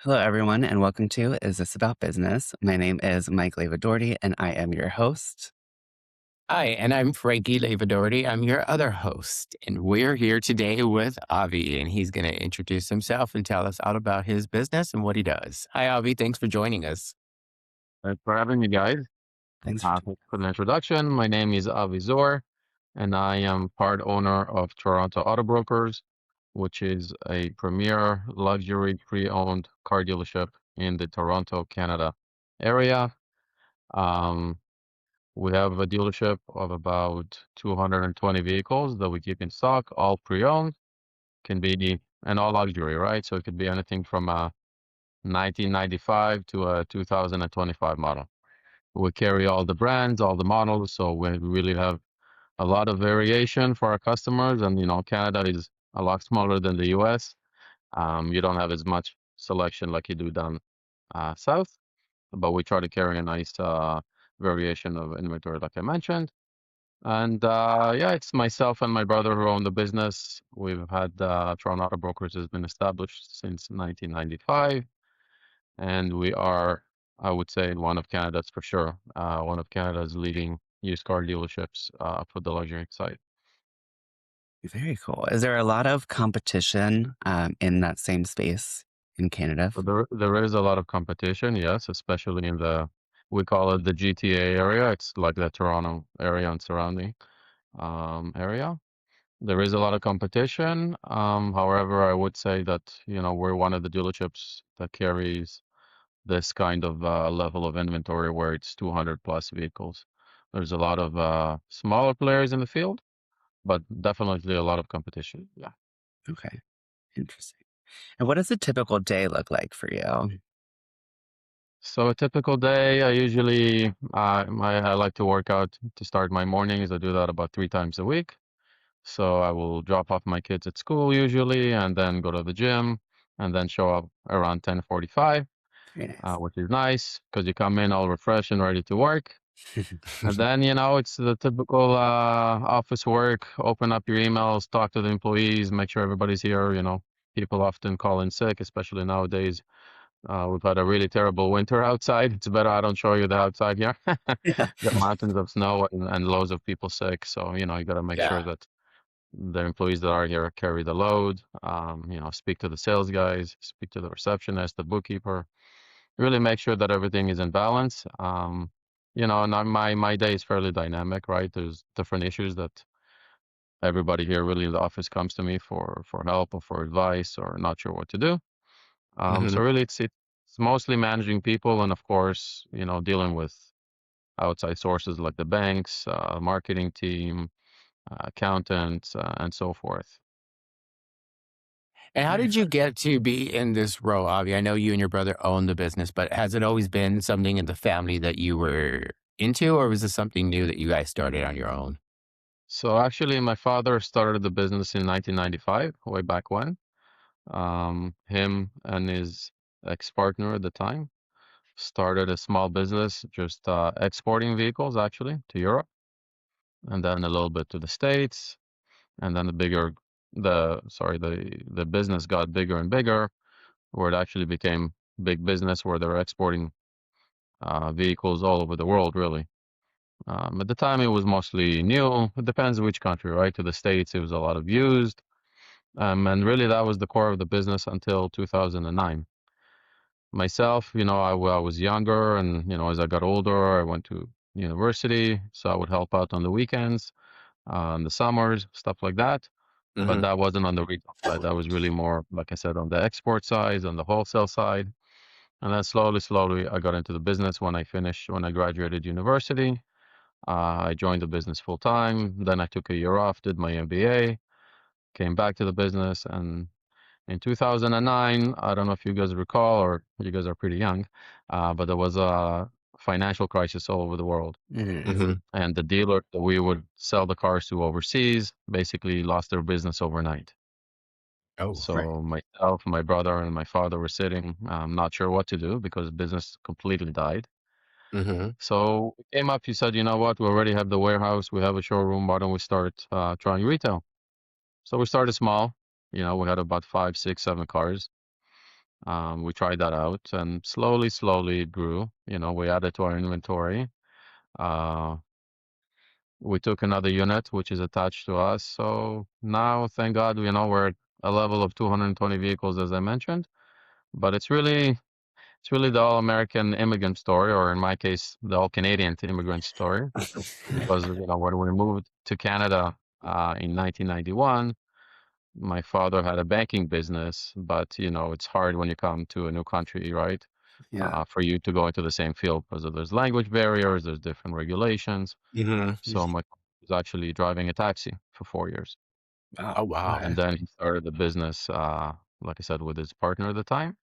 Hello, everyone, and welcome to Is This About Business? My name is Mike Lavadorty, and I am your host. Hi, and I'm Frankie Lavadorty. I'm your other host, and we're here today with Avi, and he's going to introduce himself and tell us all about his business and what he does. Hi, Avi. Thanks for joining us. Thanks for having me, guys. Thanks for Thanks for the introduction. My name is Avi Zor, and I am part owner of Toronto Auto Brokers, which is a premier luxury pre-owned car dealership in the Toronto, Canada area. Um, we have a dealership of about 220 vehicles that we keep in stock, all pre-owned, can be and all luxury, right? So it could be anything from a 1995 to a 2025 model. We carry all the brands, all the models, so we really have a lot of variation for our customers. And Canada is a lot smaller than the US. You don't have as much selection like you do down south, but we try to carry a nice variation of inventory, like I mentioned. And yeah, it's myself and my brother who own the business. We've had Toronto Auto Brokers has been established since 1995, and we are, I would say, one of Canada's for sure, one of Canada's leading used car dealerships for the luxury side. very cool. Is there a lot of competition in that same space in Canada? So there is a lot of competition, yes, especially in we call it the GTA area. It's like the Toronto area and surrounding area. There is a lot of competition. However, I would say that, we're one of the dealerships that carries this kind of level of inventory where it's 200 plus vehicles. There's a lot of smaller players in the field, but definitely a lot of competition. Yeah. Okay, interesting. And what does a typical day look like for you? So a typical day, I usually I like to work out to start my mornings. I do that about 3 times a week. So I will drop off my kids at school usually, and then go to the gym, and then show up around 10:45, Very nice. which is nice because you come in all refreshed and ready to work. And then, it's the typical office work, open up your emails, talk to the employees, make sure everybody's here. People often call in sick, especially nowadays. We've had a really terrible winter outside. It's better I don't show you the outside here. Yeah. Got mountains of snow and loads of people sick. So, you got to make sure Yeah. that the employees that are here carry the load. Speak to the sales guys, speak to the receptionist, the bookkeeper, really make sure that everything is in balance. And my day is fairly dynamic, right? There's different issues that everybody here really in the office comes to me for help or for advice or not sure what to do. So hmm really it's mostly managing people and of course, dealing with outside sources like the banks, marketing team, accountants, and so forth. And how Very did you get to be in this role, Avi? I know you and your brother own the business, but has it always been something in the family that you were into, or was this something new that you guys started on your own? So actually, my father started the business in 1995, way back when. Him and his ex-partner at the time started a small business, just exporting vehicles actually to Europe, and then a little bit to the States, and then the business got bigger and bigger, where it actually became big business, where they're exporting vehicles all over the world, really. At the time, it was mostly new. It depends which country, right? To the States, it was a lot of used. And really, that was the core of the business until 2009. Myself, I was younger, and as I got older, I went to university, so I would help out on the weekends, in the summers, stuff like that. But hmm that wasn't on the retail side. That was really more, like I said, on the export side, on the wholesale side. And then slowly, slowly, I got into the business when I graduated university. I joined the business full time. Then I took a year off, did my MBA, came back to the business, and in 2009, I don't know if you guys recall or you guys are pretty young, but there was a financial crisis all over the world. Mhm. hmm And the dealer that we would sell the cars to overseas basically lost their business overnight. Oh, Right. So myself, my brother, and my father were sitting, not sure what to do because business completely died. hmm So we came up, he said, you know what, we already have the warehouse, we have a showroom, why don't we start trying retail? So we started small. We had about 5, 6, 7 cars. We tried that out and slowly it grew. We added to our inventory. Uh, we took another unit, which is attached to us. So now, thank God, we're at a level of 220 vehicles, as I mentioned. But it's really the all-American immigrant story, or in my case, the all-Canadian immigrant story. Because, when we moved to Canada in 1991, my father had a banking business, but, it's hard when you come to a new country, right? Yeah. For you to go into the same field because there's language barriers, there's different regulations. Hmm. So my was actually driving a taxi for 4 years. Wow. Oh, wow. And then he started the business, like I said, with his partner at the time.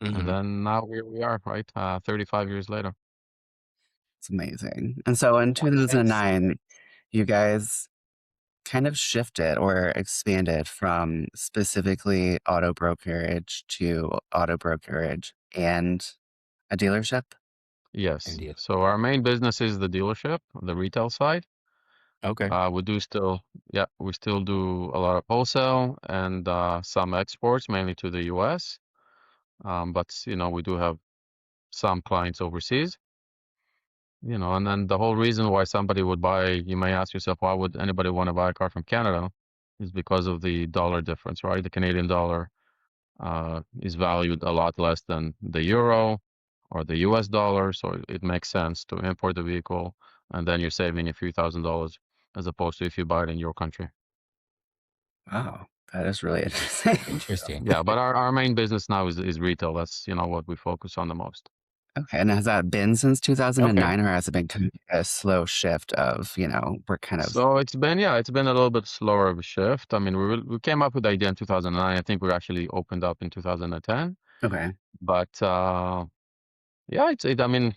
And Hmm. then now here we are, right? 35 years later. It's amazing. And so in Nice. 2009, you guys kind of shifted or expanded from specifically auto brokerage to auto brokerage and a dealership? Yes. Indeed. So our main business is the dealership, the retail side. Okay. We do still, yeah, we still do a lot of wholesale and some exports, mainly to the US. But, we do have some clients overseas. And then the whole reason why somebody would buy, you may ask yourself, why would anybody want to buy a car from Canada? Is because of the dollar difference, right? The Canadian dollar is valued a lot less than the euro or the US dollar. So it makes sense to import the vehicle and then you're saving a few $1,000s as opposed to if you buy it in your country. Wow, that is really interesting. Interesting. Yeah, but our main business now is retail. That's, what we focus on the most. Okay, and has that been since Okay. 2009, or has it been kind of a slow shift of, we're kind of So it's been a little bit slower of a shift. I mean, we came up with the idea in 2009. I think we actually opened up in 2010. okay, But yeah, I mean,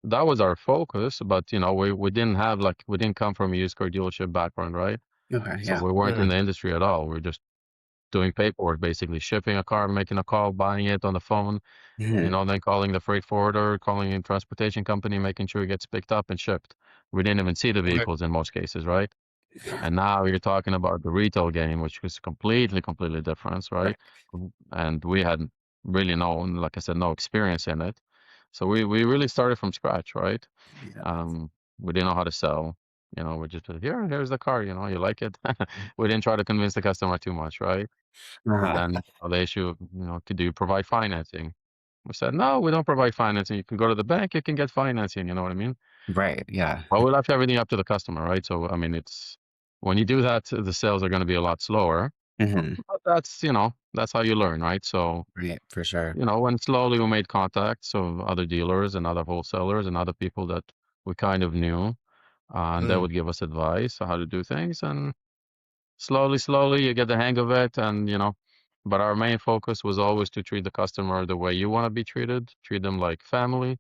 that was our focus. But we didn't have like we didn't come from a used car dealership background, right? okay, So yeah. we weren't in Mm. the industry at all. We are just doing paperwork, basically shipping a car, making a call, buying it on the phone, Mhm. then calling the freight forwarder, calling a transportation company, making sure it gets picked up and shipped. We didn't even see the Okay. vehicles in most cases, right? And now you're talking about the retail game, which was completely different, right? Right. And we had really like I said, no experience in it. So we really started from scratch, right? Yeah. We didn't know how to sell. We just said, here's the car, you like it. We didn't try to convince the customer too much, right? And Uh-huh. then the issue, do you provide financing? We said, no, we don't provide financing. You can go to the bank, you can get financing, you know what I mean? Right, yeah. Well, we left everything up to the customer, right? So, I mean, it's when you do that, the sales are going to be a lot slower. Mhm. But that's how you learn, right? So, Right, for sure. when slowly we made contacts of other dealers and other wholesalers and other people that we kind of knew, and they Mm. would give us advice on how to do things, and slowly you get the hang of it, and But our main focus was always to treat the customer the way you want to be treated, treat them like family,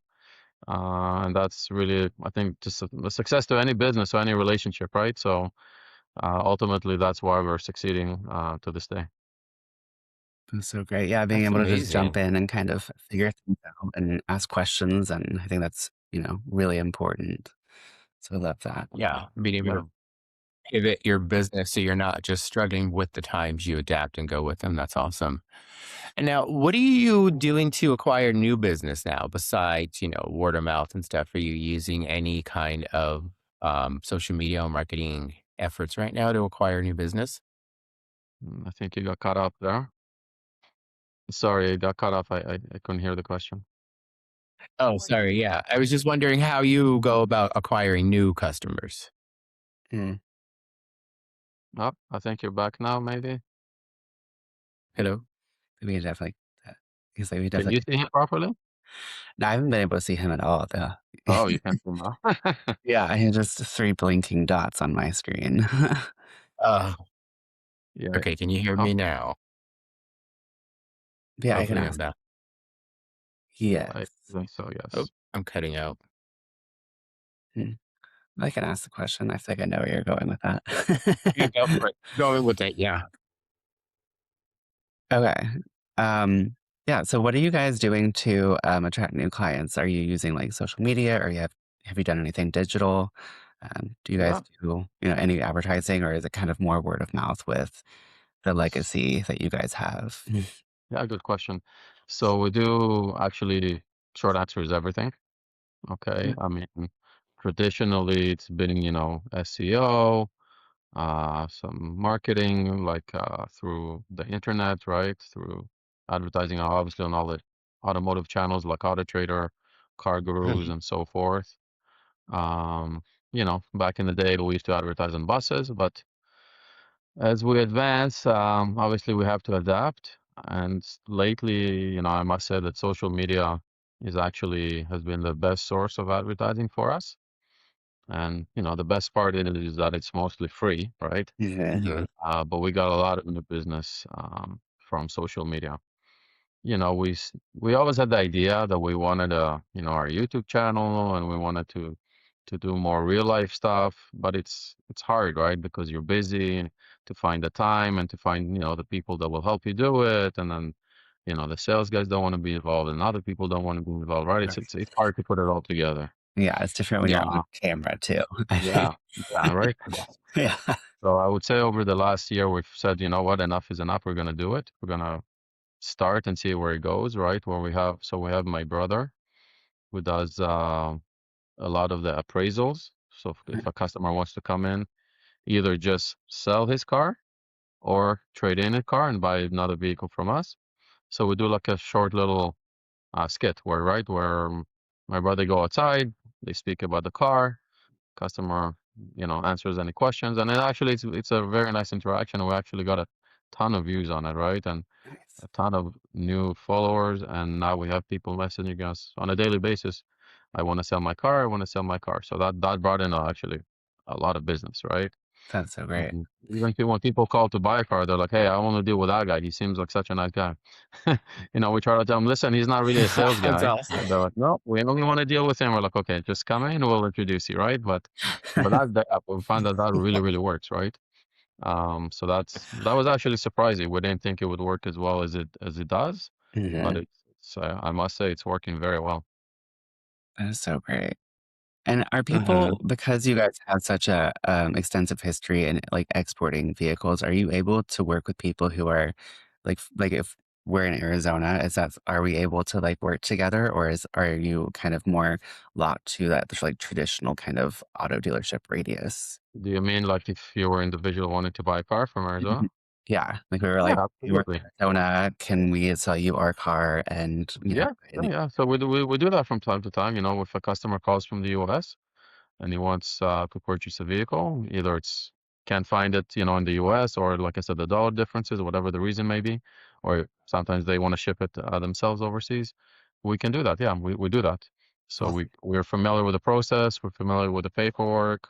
and that's really, I think, just a success to any business or any relationship, right? So ultimately, that's why we're succeeding to this day. That's so great. Yeah, being That's able to just amazing. jump in and kind of figure things out and ask questions, and I think that's, really important. So I love that. Yeah. Being able Yeah. to pivot your business so you're not just struggling with the times, you adapt and go with them. That's awesome. And now, what are you doing to acquire new business now besides, word of mouth and stuff? Are you using any kind of social media or marketing efforts right now to acquire new business? I think you got cut off there. Sorry, it got cut off. I couldn't hear the question. Oh, sorry. Yeah. I was just wondering how you go about acquiring new customers. Mm, Oh, I think you're back now, maybe. Hello? we can definitely he's like, we Can you definitely see him properly? no, I haven't been able to see him at all, though. Oh, you can see now. Yeah, I have just 3 blinking dots on my screen. Uh, Yeah. okay. Can you hear Oh, me now? Yeah, I can Hopefully I'm ask. back. I Yes. think so, Oh, yes. I'm cutting out. Hmm. I can ask the question. I think I know where you're going with Yeah, that. go for it. Going with it. Yeah. Okay. Um, yeah, so what are you guys doing to, attract new clients? Are you using, like, social media, or have you done anything digital? Do you guys Yeah. do, any advertising, or is it kind of more word of mouth with the legacy that you guys have? Yeah, good question. So we do actually, short answer is everything. Okay. I mean, traditionally it's been, SEO, some marketing like through the internet, right? Through advertising, obviously on all the automotive channels like Auto Trader, Car Gurus, Mhm. and so forth. Back in the day, we used to advertise on buses, but as we advance, obviously we have to adapt. And lately, I must say that social media has been the best source of advertising for us. And, the best part in it is that it's mostly free, right? Yeah. Mhm. But we got a lot of new business from social media. We always had the idea that we wanted our YouTube channel, and we wanted to do more real life stuff, but it's hard, right? Because you're busy to find the time and to find, the people that will help you do it. And then, the sales guys don't want to be involved and other people don't want to be involved, right? It's hard to put it all together. Yeah, it's different when you're on Yeah. camera too, I think. Yeah. Yeah, right. Yeah. So I would say over the last year, we've said, you know what, enough is enough. We're going to do it. We're going to start and see where it goes, right? We have my brother who does a lot of the appraisals. So if a customer wants to come in, either just sell his car or trade in a car and buy another vehicle from us. So we do like a short little skit where my brother go outside, they speak about the car, customer, answers any questions, and then actually it's a very nice interaction. We actually got a ton of views on it, right? And Nice. a ton of new followers, and now we have people messaging us on a daily basis. I want to sell my car. I want to sell my car. So that brought in actually a lot of business, right? That's so great. And even when people call to buy a car, they're like, "Hey, I want to deal with that guy. He seems like such a nice guy." We try to tell them, "Listen, he's not really a sales That's guy." awesome. They're like, "No, we only want to deal with him." We're like, "Okay, just come in. We'll introduce you, right?" But we find that really really works, right? So that was actually surprising. We didn't think it would work as well as it does, but Mhm. I must say it's working very well. That is so great. And are Hmm. people, because you guys have such a extensive history in like exporting vehicles, are you able to work with people who are like if we're in Arizona, are we able to like work together, or are you kind of more locked to that like traditional kind of auto dealership radius? Do you mean like if you were individual wanting to buy a car from Arizona? Mhm. Yeah, like we were Yeah, like, "Hey, we're absolutely. in Arizona, can we sell you our car?" And, Yeah, yeah, and yeah. So we do that from time to time. If a customer calls from the US and he wants to purchase a vehicle, either it's can't find it, in the US, or like I said, the dollar differences, whatever the reason may be, or sometimes they want to ship it themselves overseas. We can do that. Yeah, we do that. So awesome. we're familiar with the process. We're familiar with the paperwork.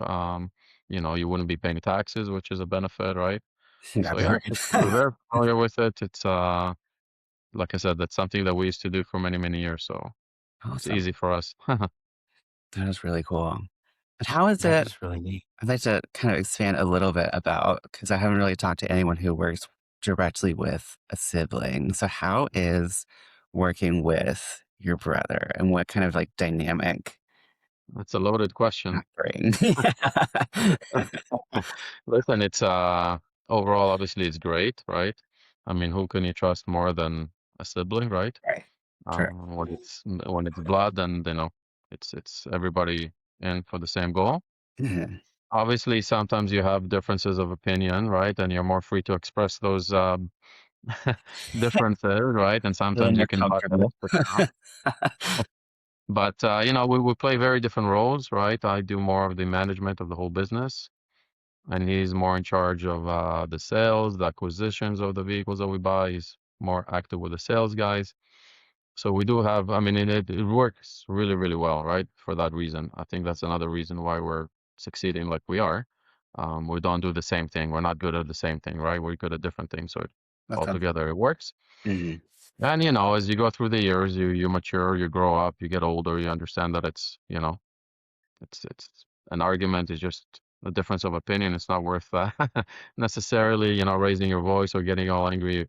You wouldn't be paying taxes, which is a benefit, right? So That'd be yeah, we're great. very familiar with it. It's like I said, that's something that we used to do for many, many years. So it's Awesome. easy for us. That is really cool. And how is That it is really neat. I'd like to kind of expand a little bit about, because I haven't really talked to anyone who works directly with a sibling. So how is working with your brother, and what kind of like dynamic That's a loaded question. that bring? Listen, it's overall obviously it's great, right? I mean, who can you trust more than a sibling, right? Right. Sure. When it's blood, then it's everybody in for the same goal. Mhm. Obviously, sometimes you have differences of opinion, right? And you're more free to express those differences, right? And Feeling sometimes you more can butt heads, comfortable. but we play very different roles, right? I do more of the management of the whole business, and he's more in charge of the sales, the acquisitions of the vehicles that we buy. He's more active with the sales guys. So we do have, I mean, it works really, really well, right? For that reason. I think that's another reason why we're succeeding like we are. We don't do the same thing. We're not good at the same thing, right? We're good at different things. So That's awesome. altogether it works. Mhm. And as you go through the years, you mature, you grow up, you get older, you understand that it's an argument is just a difference of opinion. It's not worth necessarily, raising your voice or getting all angry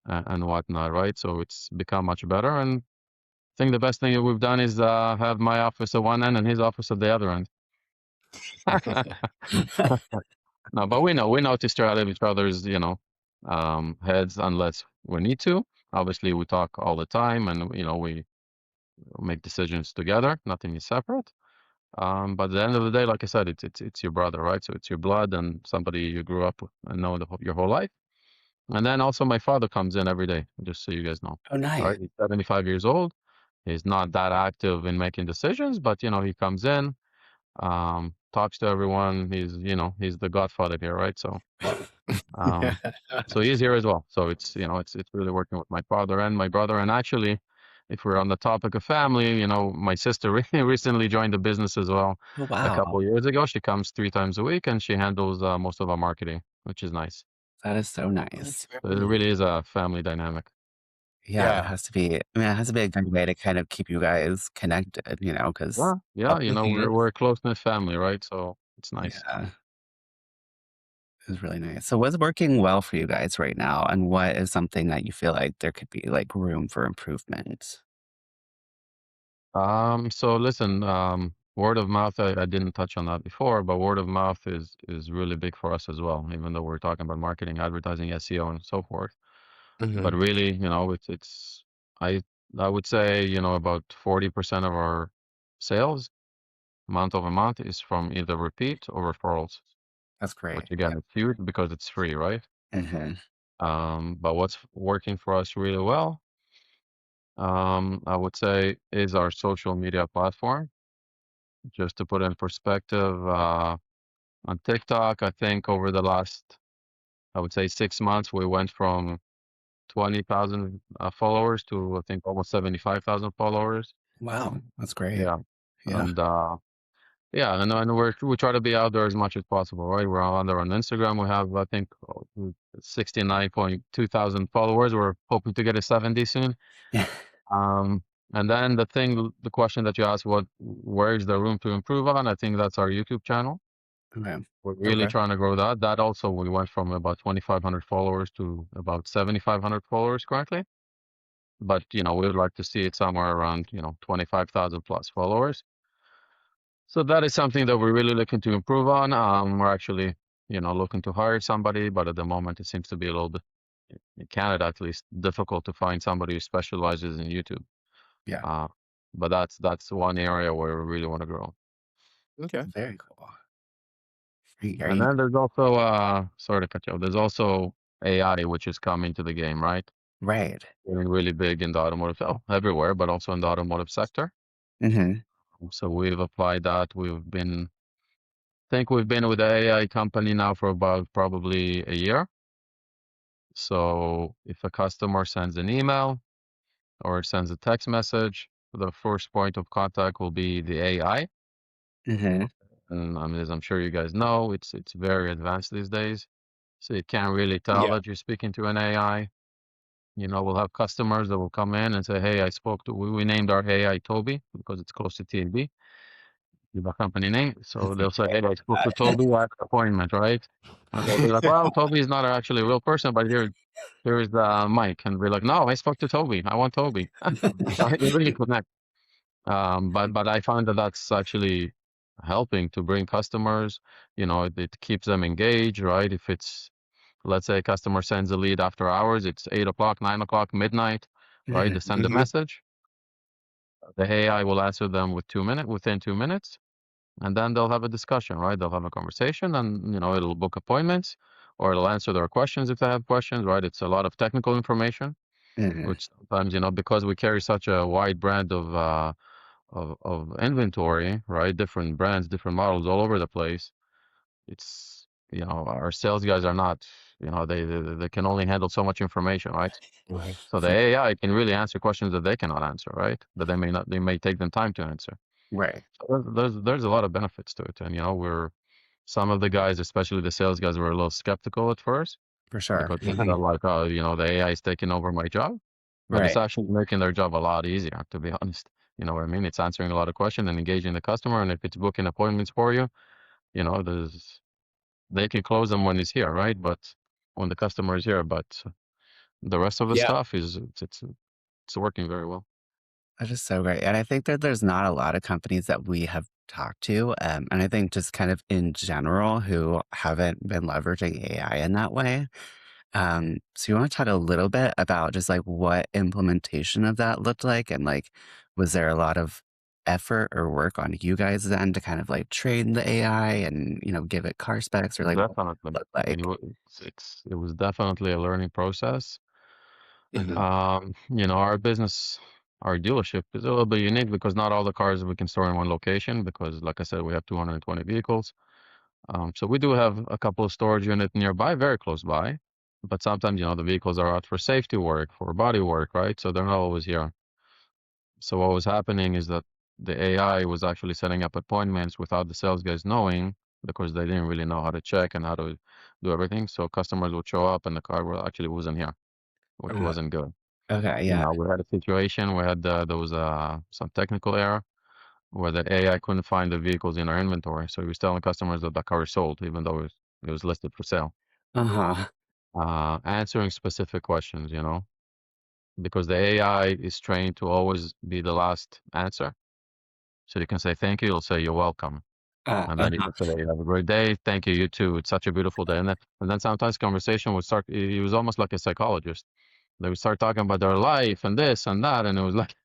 and whatnot, right? So it's become much better. And I think the best thing that we've done is have my office at one end and his office at the other end. No, but we know to stay out of each other's, heads unless we need to. Obviously, we talk all the time, and we make decisions together. Nothing is separate. But at the end of the day, like I said, it's your brother, right? So it's your blood and somebody you grew up with and know your whole life. And then also my father comes in every day, just so you guys know. Oh, All nice. right, he's 75 years old. He's not that active in making decisions, but he comes in, talks to everyone. He's the godfather here, right? Um, so he's here as well. So it's really working with my father and my brother. And actually, if we're on the topic of family, my sister recently joined the business as well Oh, a wow. couple years ago. She comes 3 times a week and she handles most of our marketing, which is nice. That is so Oh, that's nice. very So it neat. really is a family dynamic. Yeah, it Yeah, has to be. I mean, it has to be a good way to kind of keep you guys connected, Yeah, because yeah, obviously, we're a close knit family, right? So it's nice. yeah, it's really nice. So what's working well for you guys right now, and what is something that you feel like there could be, like, room for improvement? So listen, word of mouth, I didn't touch on that before, but word of mouth is really big for us as well, even though we're talking about marketing, advertising, SEO, and so forth. But mhm, really, it's I I would say, about 40% of our sales month over month is from either repeat or referrals, That's great. which again is huge because it's free, right? Mhm. But what's working for us really well, I would say, is our social media platform. Just to put in perspective, on TikTok, I think over the last, I would say 6 months, we went from 20,000 followers to I think almost 75,000 followers. Wow, that's great. Yeah, Yeah. and yeah, and we try to be out there as much as possible, right? We're on there on Instagram. We have I think 69.2 thousand followers. We're hoping to get a 70 soon. Um, and then the question that you asked, where is the room to improve on? I think that's our YouTube channel. Okay. We're really Okay. trying to grow that. That also, we went from about 2,500 followers to about 7,500 followers currently. But, we would like to see it somewhere around, 25,000 plus followers. So that is something that we're really looking to improve on. We're actually, looking to hire somebody, but at the moment it seems to be a little bit, in Canada at least, difficult to find somebody who specializes in YouTube. Yeah. Uh, but that's one area where we really want to grow. okay. Very cool. Are And you then there's also, sorry to cut you off, there's also AI, which is coming to the game, right? right. Getting really big in the automotive, everywhere, but also in the automotive sector. Mhm. So we've applied that. Think we've been with the AI company now for about probably a year. So if a customer sends an email or sends a text message, the first point of contact will be the AI. Mhm. And I mean, as I'm sure you guys know, it's very advanced these days. So you can't really tell Yeah. that you're speaking to an AI. We'll have customers that will come in and say, "Hey, we named our AI Toby because it's close to TNB, the company name." So they'll say, "Hey, I spoke to Toby at the appointment, right?" And they'll be like, "Well, Toby is not actually a real person, but here is the Mike." And we're like, "No, I spoke to Toby. I want Toby." So it really connect. But I found that that's actually helping to bring customers. It keeps them engaged, right? If it's, let's say, a customer sends a lead after hours, it's 8 o'clock, 9 o'clock, midnight, right? Mhm. They send a Mhm. message. The AI will answer them within 2 minutes, and then they'll have a discussion, right? They'll have a conversation, and it'll book appointments, or it'll answer their questions if they have questions, right? It's a lot of technical information, Mhm. which sometimes, because we carry such a wide brand of inventory, right? Different brands, different models all over the place. It's, our sales guys are not, they can only handle so much information, right? Right. So the AI can really answer questions that they cannot answer, right? That they may not, they may take them time to answer. Right. So there's a lot of benefits to it. And, some of the guys, especially the sales guys, were a little skeptical at first For sure. because they Mhm. felt like, oh, the AI is taking over my job. But it's Right. actually making their job a lot easier, to be honest. You know what I mean? It's answering a lot of questions and engaging the customer. And if it's booking appointments for you, they can close them when he's here, right? But when the customer is here, but the rest of the Yeah. stuff it's working very well. That is so great, and I think that there's not a lot of companies that we have talked to, and I think just kind of in general who haven't been leveraging AI in that way. So you want to talk a little bit about just like what implementation of that looked like, and like, was there a lot of effort or work on you guys then to kind of like train the AI and give it car specs, or like what Definitely. it looked like? It was definitely a learning process. Mhm. Our business, our dealership is a little bit unique because not all the cars we can store in one location because, like I said, we have 220 vehicles. So we do have a couple of storage units nearby, very close by. But sometimes, the vehicles are out for safety work, for body work, right? So they're not always here. So what was happening is that the AI was actually setting up appointments without the sales guys knowing because they didn't really know how to check and how to do everything. So customers would show up and the car actually wasn't here, which Uh, wasn't good. okay, yeah. We had a situation, there was some technical error where the AI couldn't find the vehicles in our inventory. So he was telling customers that the car is sold, even though it was listed for sale. Uh-huh. Answering specific questions, because the AI is trained to always be the last answer. So you can say thank you, you'll say you're welcome. And then you Uh-huh. can say, have a great day. Thank you, you too. It's such a beautiful day. And then sometimes conversation would start. He was almost like a psychologist. They would start talking about their life and this and that. And it was like,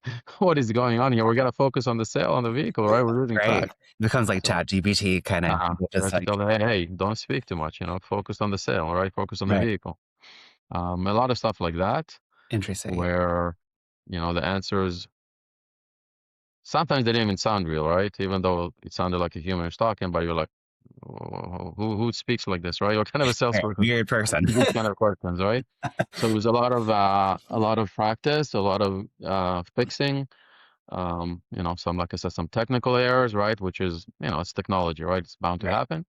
what is going on here? We got to focus on the sale on the vehicle, right? We're losing Right. track. It becomes like So, Chat GPT kind of so I just had to tell like them, hey, don't speak too much, focus on the sale, right? Focus on the right. vehicle. A lot of stuff like that, Interesting. where, the answers sometimes they didn't even sound real, right? Even though it sounded like a human is talking, but you're like, who speaks like this, right? What kind of a Right. salesperson Weird person. asking these kind of questions, right? So it was a lot of practice, a lot of fixing. Some, like I said, some technical errors, right? Which is, it's technology, right? It's bound to Right. happen.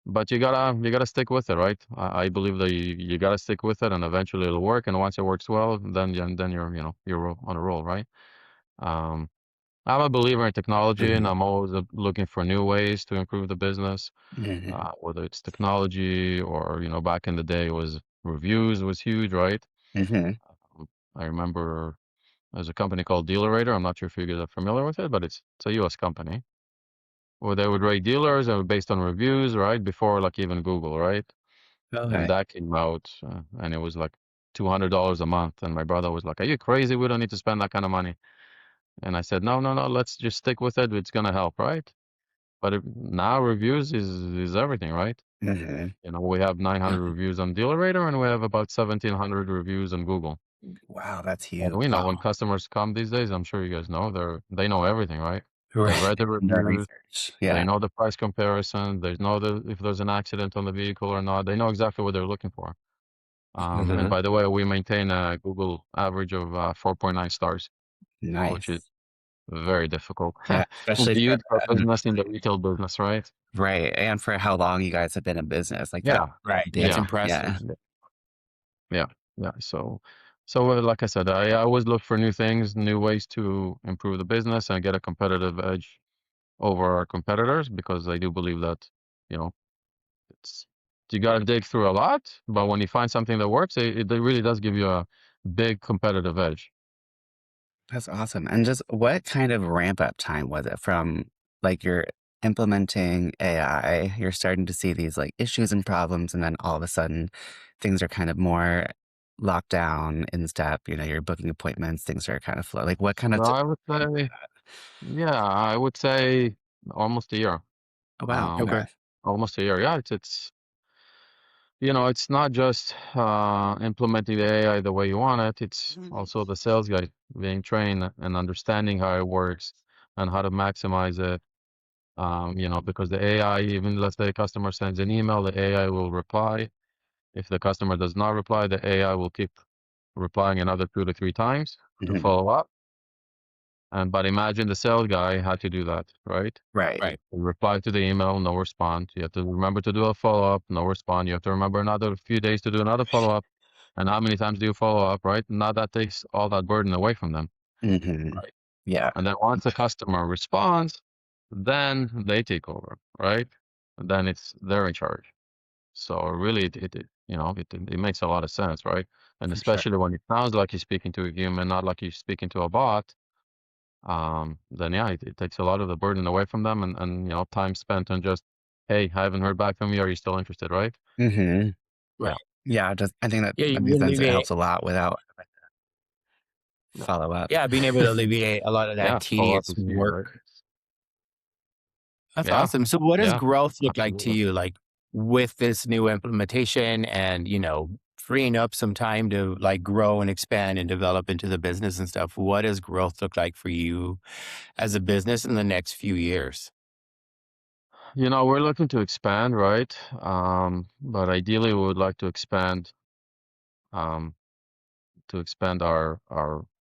But you gotta stick with it, right? I believe that you gotta stick with it, and eventually it'll work. And once it works well, then you're on a roll, right? Um, I'm a believer in technology, and Mhm. I'm always looking for new ways to improve the business, Mhm. whether it's technology or, back in the day, it was reviews was huge, right? Mhm. I remember there's a company called Dealerator. I'm not sure if you guys are familiar with it, but it's a US company where they would rate dealers based on reviews, right? Before like even Google, right? And Okay. that came out, and it was like $200 a month. And my brother was like, "Are you crazy? We don't need to spend that kind of money." And I said, "No, no, no. Let's just stick with it. It's gonna help, right?" But now reviews is everything, right? Mhm. We have 900 reviews on DealerRater, and we have about 1,700 reviews on Google. Wow, that's And huge. we know when Wow. customers come these days, I'm sure you guys know, they know everything, right? They Right. read the Their reviews, research. they Yeah. know the price comparison, they know if there's an accident on the vehicle or not. They know exactly what they're looking for. And Mhm. by the way, we maintain a Google average of 4.9 stars, which is Nice. very difficult. Yeah, especially for Huge for business in the retail business, right? right, and for how long you guys have been in business, like, that's Yeah, Right. That's big. yeah, impressive. Yeah. yeah, yeah. So like I said, I always look for new things, new ways to improve the business and get a competitive edge over our competitors because I do believe that, you know, it's you got to dig through a lot, but when you find something that works, it really does give you a big competitive edge. That's awesome, and just what kind of ramp up time was it from, like, you're implementing AI, you're starting to see these, like, issues and problems, and then all of a sudden, things are kind of more locked down in step, you're booking appointments, things are kind of flow like, what kind of Well, took I would say, yeah, I would say almost a year. oh, wow, Um, okay. Okay. Almost a year. Yeah, it's not just implementing the AI the way you want it. It's also the sales guy being trained and understanding how it works and how to maximize it. Because the AI, even let's say a customer sends an email, the AI will reply. If the customer does not reply, the AI will keep replying another 2 to 3 times to Mhm. follow up. But imagine the sales guy had to do that, right? Right. Right. Reply to the email, no response. You have to remember to do a follow up, no response. You have to remember another few days to do another follow up. And how many times do you follow up, right? Now that takes all that burden away from them, Mhm. right? Yeah, And then once the customer responds, then they take over, right? And then they're in charge. So really, it makes a lot of sense, right? And for sure. especially when it sounds like you're speaking to a human, not like you're speaking to a bot, then yeah, it takes a lot of the burden away from them and time spent on just, hey, I haven't heard back from you. Are you still interested, right? Mhm. Right. Yeah, just I think that Yeah, that you makes sense. It alleviate helps a lot without Yeah. follow-up. yeah, being able to alleviate a lot of that Yeah. Follow-up tedious is huge, right? work. That's Yeah. awesome. So what does Yeah. growth look like to Absolutely. you, like, with this new implementation and, freeing up some time to, like, grow and expand and develop into the business and stuff? What does growth look like for you as a business in the next few years? We're looking to expand, right? But ideally, we would like um, to expand our.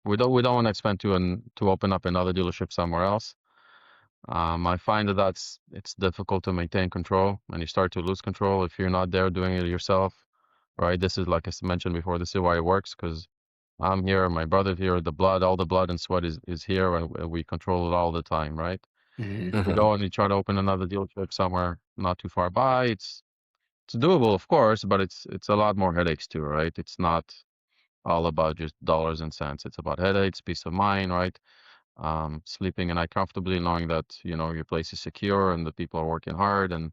We don't want to expand to open up another dealership somewhere else. I find that it's difficult to maintain control, and you start to lose control if you're not there doing it yourself, right? This is like I mentioned before. This is why it works because I'm here, my brother's here, all the blood and sweat is here, and we control it all the time, right? Mhm. If we Mhm. go and you try to open another dealership somewhere not too far by, it's doable, of course, but it's a lot more headaches too, right? It's not all about just dollars and cents. It's about headaches, peace of mind, right? Sleeping at night comfortably, knowing that your place is secure and the people are working hard, and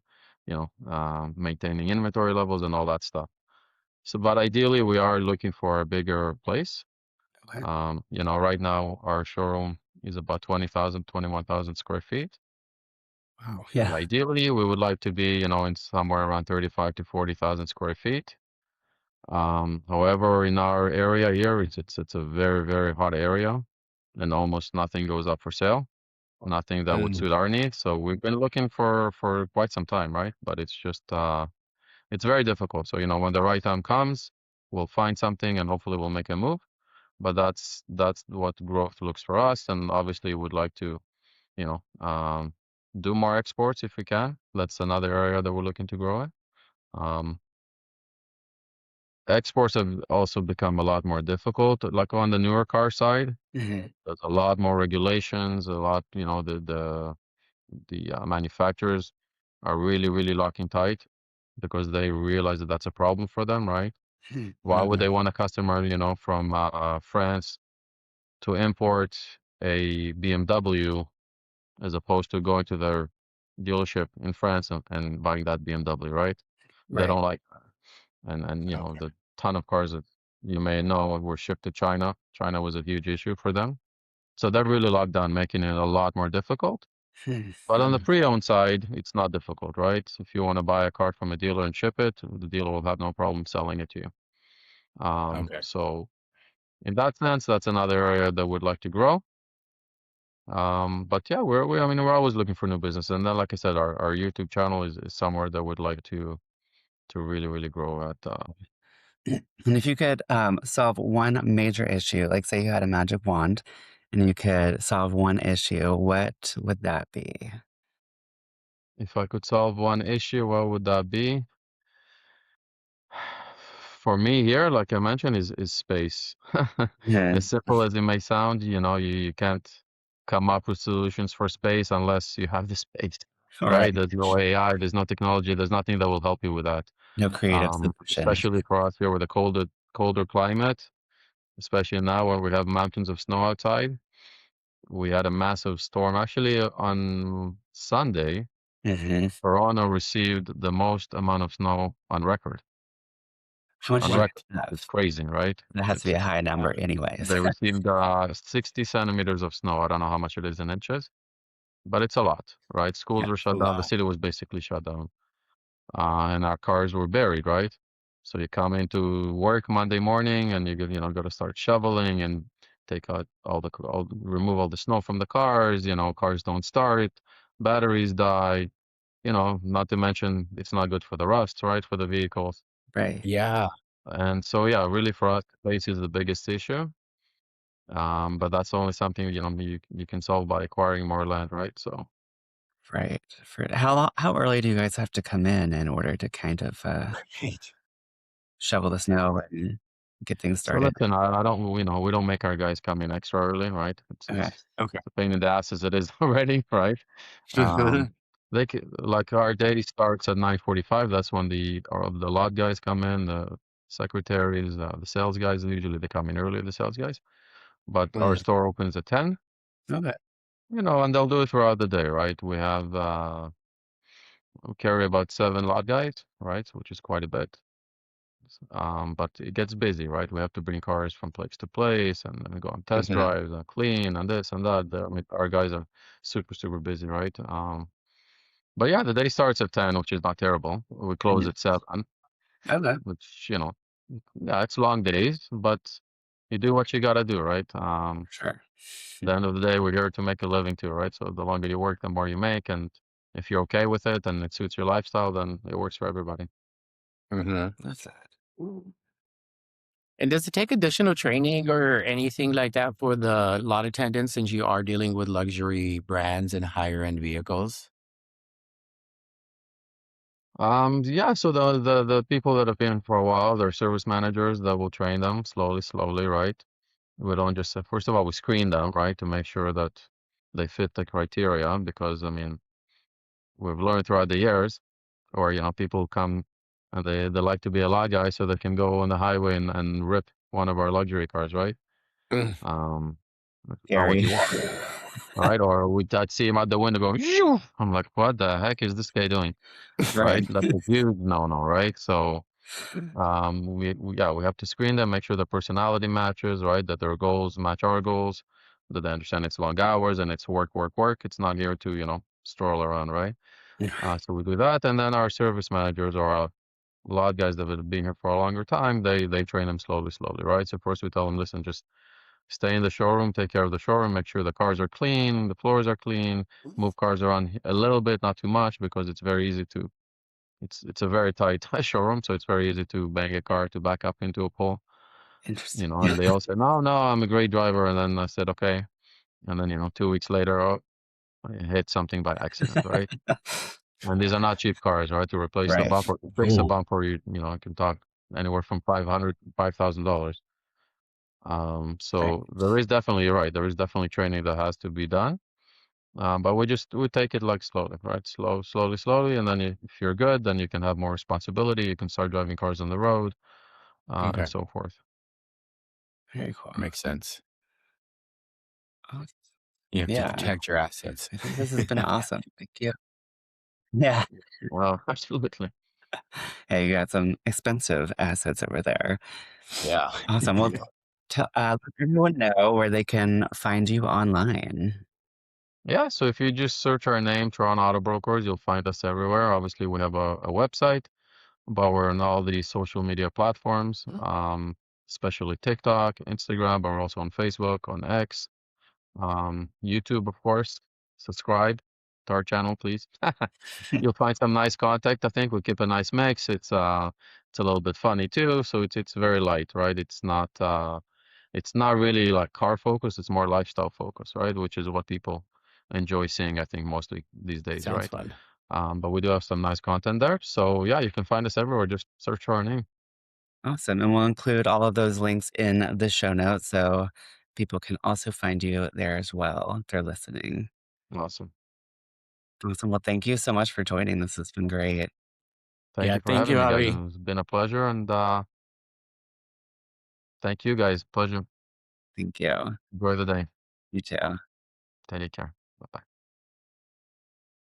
maintaining inventory levels and all that stuff. So, but ideally, we are looking for a bigger place. Okay. Right now our showroom is about 20,000, 21,000 square feet. Wow. And Yeah. ideally, we would like to be, in somewhere around 35 to 40,000 square feet. However, in our area here, it's a very, very hot area, and almost nothing goes up for sale. Nothing that would Mm. suit our needs. So we've been looking for quite some time, right? But it's just it's very difficult. So when the right time comes, we'll find something and hopefully we'll make a move. But that's what growth looks for us, and obviously would like to you know do more exports if we can. That's another area that we're looking to grow in. Um, Exports have also become a lot more difficult. Like on the newer car side, Mhm. there's a lot more regulations. A lot, the manufacturers are really, really locking tight because they realize that that's a problem for them, right? Mhm. Why would Okay. they want a customer, from France to import a BMW as opposed to going to their dealership in France and buying that BMW, right? They Right. don't like that. And Okay. the ton of cars that you may know were shipped to China. China was a huge issue for them. So they're really locked down, making it a lot more difficult. Hmm. But on the Okay. pre-owned side, it's not difficult, right? If you want to buy a car from a dealer and ship it, the dealer will have no problem selling it to you. Okay. So in that sense, that's another area that we'd like to grow. But yeah, I mean, we're always looking for new business. And then, like I said, our YouTube channel is somewhere that we'd like to really, really grow at. And if you could solve one major issue, like say you had a magic wand and you could solve one issue, what would that be? If I could solve one issue, what would that be? For me here, like I mentioned, is space. Yeah. As simple as it may sound, you can't come up with solutions for space unless you have the space, All right. right? There's no AI, there's no technology, there's nothing that will help you with that. No creative solutions. Especially for us here with a colder climate, especially now when we have mountains of snow outside. We had a massive storm. Actually, on Sunday, Hmm. Toronto received the most amount of snow on record. How much On do you Wow. record, guys which is have? crazy, right? That has to be a high Uh, number, anyways. they received 60 centimeters of snow. I don't know how much it is in inches, but it's a lot, right? Yeah, Schools were It's a shut down. The lot. city was basically shut down, and our cars were buried, right? So you come into work Monday morning, and got to start shoveling and take out remove all the snow from the cars. Cars don't start, batteries die. Not to mention it's not good for the rust, right? For the vehicles. right, Yeah. And so, yeah, really for us, space is the biggest issue. But that's only something, you can solve by acquiring more land, right? So, right. How early do you guys have to come in order to kind of Right. shovel the snow and get things so started? listen, I don't, we don't make our guys come in extra early, right? It's Okay. it's Okay. a pain in the ass as it is already, right? Um, like our day starts at 9:45. That's when the lot guys come in, the secretaries, the sales guys. Usually they come in early, the sales guys. But our Mm. store opens at 10. Okay. And they'll do it throughout the day, right? We carry about 7 lot guys, right? Which is quite a bit. But it gets busy, right? We have to bring cars from place to place and then go on test Mhm. drives and clean and this and that. I mean, our guys are super, super busy, right? But yeah, the day starts at 10, which is not terrible. We close Yeah. at 7, Okay. which, yeah, it's long days, but you do what you gotta do, right? Sure. At the end of the day, we're here to make a living too, right? So the longer you work, the more you make. And if you're okay with it and it suits your lifestyle, then it works for everybody. Mhm. Love that. And does it take additional training or anything like that for the lot attendants since you are dealing with luxury brands and higher end vehicles? Yeah, so the people that have been for a while, they're service managers that will train them slowly, slowly, right? We don't just first of all, we screen them, right, to make sure that they fit the criteria because I mean, we've learned throughout the years or people come and they like to be a lot guy so they can go on the highway and rip one of our luxury cars, right? Mm, Um, that's not what Scary. you want, right? Or I'd see him out the window going, "Phew." I'm like, what the heck is this guy doing? Right. Right? That's a huge no-no, right? So yeah, we have to screen them, make sure the personality matches, right? That their goals match our goals, that they understand it's long hours and it's work, work, work. It's not here to, stroll around, right? So we do that, and then our service managers or our lot guys that have been here for a longer time, they train them slowly, slowly, right? So first we tell them, listen, just stay in the showroom, take care of the showroom, make sure the cars are clean, the floors are clean, move cars around a little bit, not too much, because it's very easy to it's a very tight showroom, so it's very easy to bang a car to back up into a pole, Interesting. and they all said, "No, no, I'm a great driver." And then I said, "Okay." And then, 2 weeks later, oh, I hit something by accident, right? And these are not cheap cars, right? To replace the Right. bumper, to fix a bumper, I can talk anywhere from $500 $5,000. Right. So there is definitely, you're right, there is definitely training that has to be done. But we take it like slowly, right? Slowly, slowly, and then if you're good, then you can have more responsibility. You can start driving cars on the road, and okay. so forth. Very cool. Makes sense. Oh, You have to yeah. protect your assets. I think this has been awesome. Thank you. Yeah. Well, absolutely. Hey, you got some expensive assets over there. Yeah. Awesome. Well, let everyone know where they can find you online. Yeah, so if you just search our name, Toronto Auto Brokers, you'll find us everywhere. Obviously, we have a website, but we're on all the social media platforms, especially TikTok, Instagram, but we're also on Facebook, on X, YouTube, of course. Subscribe to our channel, please. You'll find some nice content. I think we keep a nice mix. It's a little bit funny too, so it's very light, right? It's not really like car focused. It's more lifestyle focused, right? Which is what people enjoy seeing, I think, mostly these days, Sounds right? fun. But we do have some nice content there. So yeah, you can find us everywhere. Just search for our name. Awesome. And we'll include all of those links in the show notes so people can also find you there as well if they're listening. Awesome. Awesome. Well, thank you so much for joining. This has been great. Thank Yeah. you for Thank having you, me, guys. Avi. It's been a pleasure, and thank you, guys. Pleasure. Thank you. Enjoy the day. You too. Take care. Bye bye.